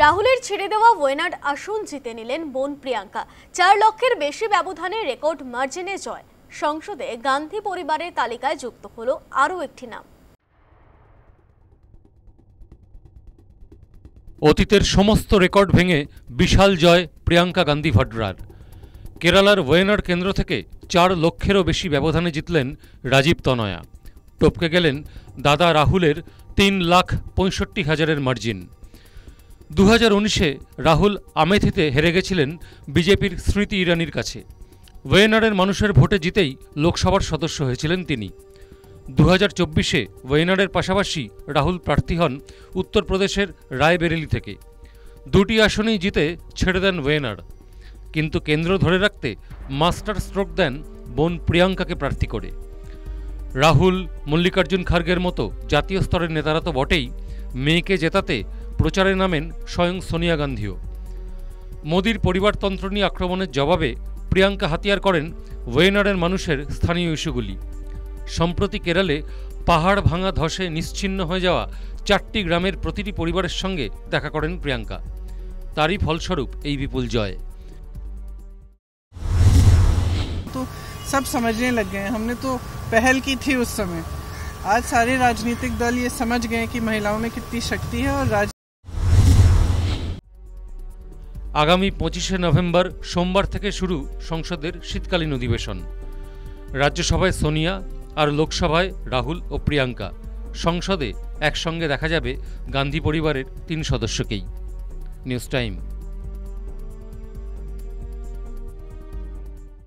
রাহুলের ছেড়ে দেওয়া ওয়েনাড আসন জিতে নিলেন বোন প্রিয়াঙ্কা। 4 লক্ষের বেশি ব্যবধানে রেকর্ড মার্জিনে জয়। সংসদে গান্ধী পরিবারের তালিকায় যুক্ত হলো আরও একটি নাম। অতীতের সমস্ত রেকর্ড ভেঙে বিশাল জয় প্রিয়াঙ্কা গান্ধী ভাড্রার। কেরালার ওয়েনাড কেন্দ্র থেকে 4 লক্ষেরও বেশি ব্যবধানে জিতলেন রাজীব তনয়া। টপকে গেলেন দাদা রাহুলের 3,65,000 মার্জিন। 2019-এ রাহুল আমেথিতে হেরে গেছিলেন বিজেপির স্মৃতি ইরানির কাছে। ওয়েনাডের মানুষের ভোটে জিতেই লোকসভার সদস্য হয়েছিলেন তিনি। 2024-এ ওয়েনাডের পাশাপাশি রাহুল প্রার্থী হন উত্তরপ্রদেশের রায়বেরেলি থেকে। 2টি আসনেই জিতে ছেড়ে দেন ওয়েনাড, কিন্তু কেন্দ্র ধরে রাখতে মাস্টার স্ট্রোক দেন বোন প্রিয়াঙ্কাকে প্রার্থী করে। রাহুল, মল্লিকার্জুন খার্গের মতো জাতীয় স্তরের নেতারা তো বটেই, মেয়েকে জেতাতে প্রচারে নামেন স্বয়ং সোনিয়া গান্ধীও। মোদির পরিবারতন্ত্র নিয়ে আক্রমণের জবাবে প্রিয়াঙ্কা হাতিয়ার করেন ওয়েনাডের মানুষের স্থানীয় ইস্যুগুলি। সম্প্রতি কেরালে পাহাড় ভাঙা ধসে নিশ্চিহ্ন হয়ে যাওয়া 4টি গ্রামের প্রতিটি পরিবারের সঙ্গে দেখা করেন প্রিয়াঙ্কা। তারই ফলস্বরূপ এই বিপুল জয়। तो सब समझने लग गए हैं। हमने तो पहल की थी उस समय। आज सारे राजनीतिक दल ये समझ गए कि महिलाओं में कितनी शक्ति है। और আগামী 25শে নভেম্বর সোমবার থেকে শুরু সংসদের শীতকালীন অধিবেশন। রাজ্যসভায় সোনিয়া আর লোকসভায় রাহুল ও প্রিয়াঙ্কা। সংসদে একসঙ্গে দেখা যাবে গান্ধী পরিবারের 3 সদস্যকেই। News time.